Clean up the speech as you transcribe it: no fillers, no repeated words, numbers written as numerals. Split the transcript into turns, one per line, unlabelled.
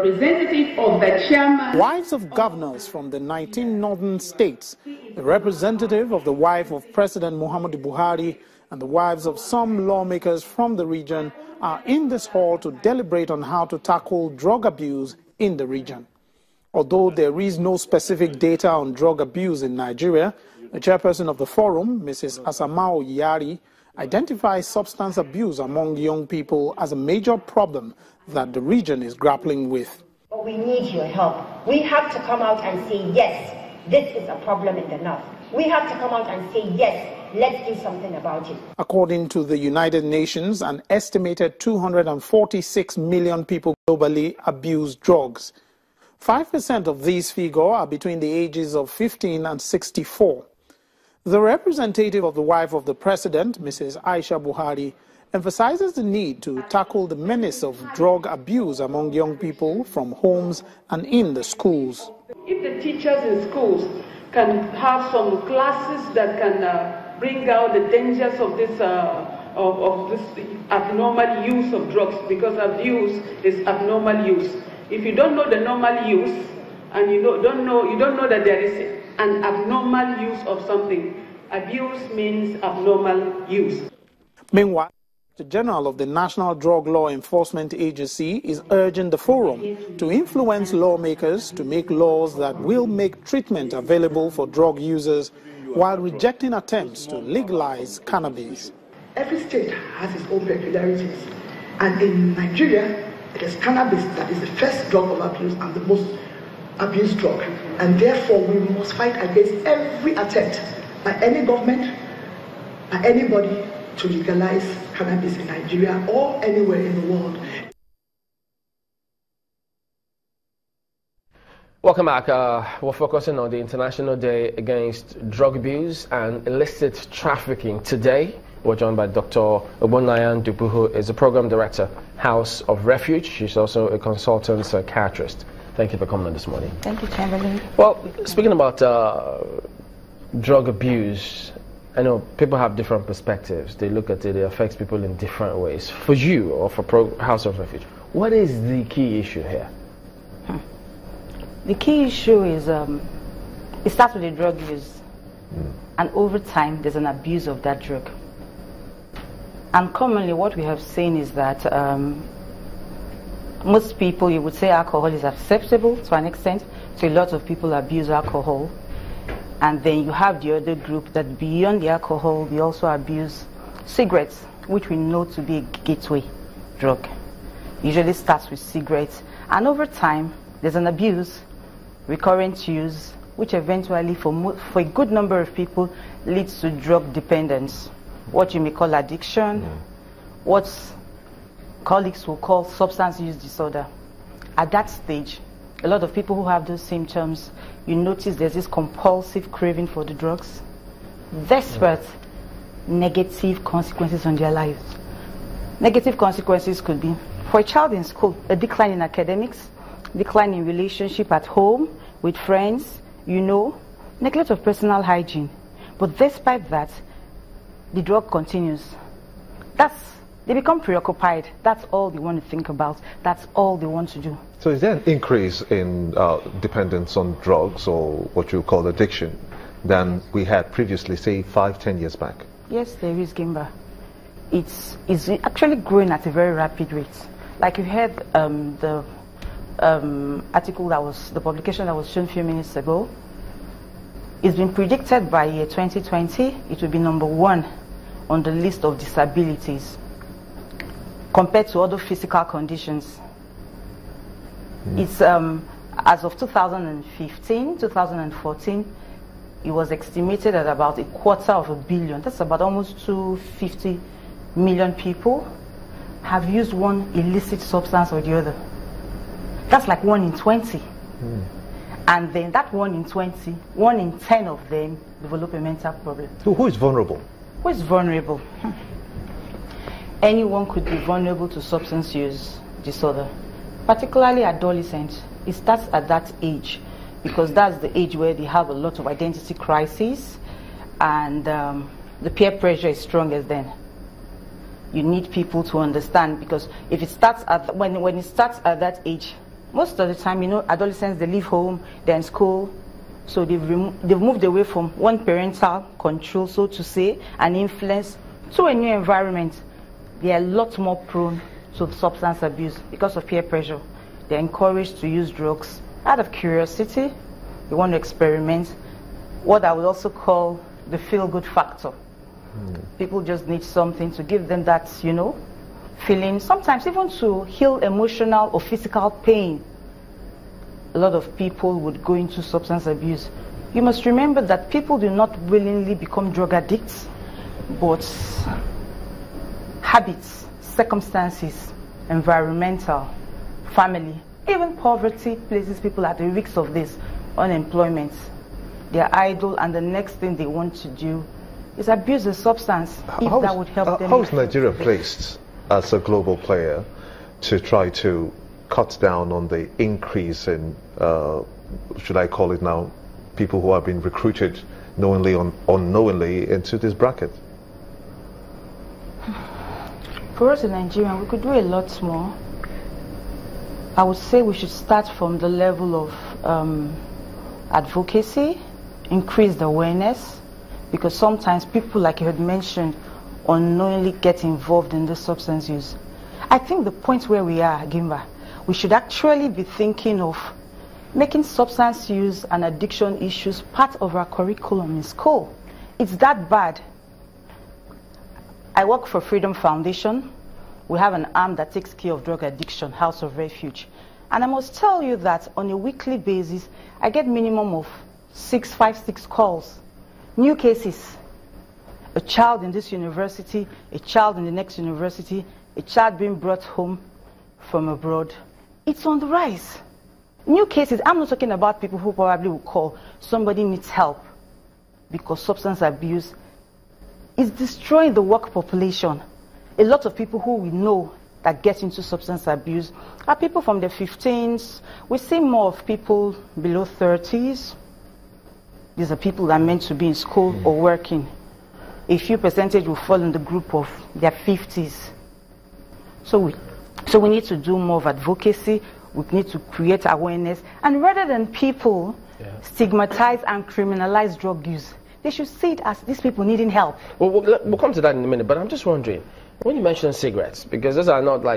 representative of the chairman.
Wives of governors from the 19 northern states, the representative of the wife of President Muhammadu Buhari, and the wives of some lawmakers from the region are in this hall to deliberate on how to tackle drug abuse in the region. Although there is no specific data on drug abuse in Nigeria, the chairperson of the forum, Mrs. Asamao Yari, identifies substance abuse among young people as a major problem that the region is grappling with.
We need your help. We have to come out and say, yes, this is a problem in the north. We have to come out and say, yes, let's do something about it. According
to the United Nations, an estimated 246 million people globally abuse drugs. 5% of these figures are between the ages of 15 and 64. The representative of the wife of the president, Mrs. Aisha Buhari, emphasizes the need to tackle the menace of drug abuse among young people from homes and in the schools.
If the teachers in schools can have some classes that can bring out the dangers of this abnormal use of drugs, because abuse is abnormal use. If you don't know the normal use and you don't know that there is an abnormal use of something, abuse means abnormal use.
Meanwhile, the General of the National Drug Law Enforcement Agency is urging the forum to influence lawmakers to make laws that will make treatment available for drug users while rejecting attempts to legalize cannabis.
Every state has its own peculiarities, and in Nigeria, it is cannabis that is the first drug of abuse and the most abused drug, and therefore we must fight against every attempt by any government, by anybody, to legalize cannabis in Nigeria or anywhere in the world.
Welcome back. We're focusing on the International Day Against Drug Abuse and Illicit Trafficking. Today, we're joined by Dr. Ogbonnayan Dupu, who is the Program Director, House of Refuge. She's also a consultant psychiatrist. Thank you for coming on this morning.
Thank you, Chamberlain.
Well, speaking about drug abuse, I know people have different perspectives. They look at it, it affects people in different ways. For you, or for House of Refuge, what is the key issue here?
The key issue is, it starts with the drug use. And over time, there's an abuse of that drug. And commonly, what we have seen is that most people, you would say alcohol is acceptable to an extent, so a lot of people abuse alcohol. And then you have the other group that beyond the alcohol, they also abuse cigarettes, which we know to be a gateway drug. Usually starts with cigarettes. And over time, there's an abuse, recurrent use, which eventually for a good number of people leads to drug dependence, what you may call addiction, what colleagues will call substance use disorder. At that stage, a lot of people who have those symptoms, you notice there's this compulsive craving for the drugs, desperate negative consequences on their lives. Negative consequences could be, for a child in school, a decline in academics, decline in relationship at home, with friends, neglect of personal hygiene. But despite that, the drug continues. They become preoccupied. That's all they want to think about. That's all they want to do.
So is there an increase in dependence on drugs, or what you call addiction, than we had previously, say 5-10 years back?
Yes, there is, Gimba. It's actually growing at a very rapid rate. Like you heard the article the publication that was shown a few minutes ago. It's been predicted by year 2020, it will be #1 on the list of disabilities compared to other physical conditions. It's as of 2015, 2014, it was estimated at about 250 million. That's about almost 250 million people have used one illicit substance or the other. That's like 1 in 20. And then that 1 in 20, 1 in 10 of them develop a mental problem.
So who is vulnerable?
Who is vulnerable? Anyone could be vulnerable to substance use disorder, particularly adolescents. It starts at that age because that's the age where they have a lot of identity crises, and the peer pressure is strongest then. You need people to understand, because if it starts at when it starts at that age, most of the time, you know, adolescents, they leave home, they're in school, so they've moved away from one parental control, so to say, and influence, to a new environment. They are a lot more prone to substance abuse because of peer pressure. They're encouraged to use drugs out of curiosity. They want to experiment. What I would also call the feel-good factor. People just need something to give them that, you know, feeling, sometimes even to heal emotional or physical pain. A lot of people would go into substance abuse. You must remember that people do not willingly become drug addicts, but habits, circumstances, environmental, family, even poverty places people at the risks of this, unemployment. They're idle, and the next thing they want to do is abuse the substance, if that would help them.
How is Nigeria placed as a global player to try to cut down on the increase in, should I call it now, people who have been recruited knowingly or unknowingly into this bracket?
For us in Nigeria, we could do a lot more. I would say we should start from the level of advocacy, increased awareness, because sometimes people, like you had mentioned, unknowingly get involved in the substance use. I think the point where we are, Gimba, we should actually be thinking of making substance use and addiction issues part of our curriculum in school. It's that bad. I work for Freedom Foundation. We have an arm that takes care of drug addiction, House of Refuge. And I must tell you that on a weekly basis, I get minimum of 6 calls. New cases. A child in this university, a child in the next university, a child being brought home from abroad. It's on the rise. New cases. I'm not talking about people who probably will call somebody needs help, because substance abuse is destroying the work population. A lot of people who we know that get into substance abuse are people from their 15s. We see more of people below 30s. These are people that are meant to be in school or working. A few percentage will fall in the group of their 50s. So we need to do more of advocacy. We need to create awareness. And rather than people stigmatize and criminalize drug use, they should see it as these people needing help.
We'll come to that in a minute, but I'm just wondering, when you mention cigarettes, because those are not like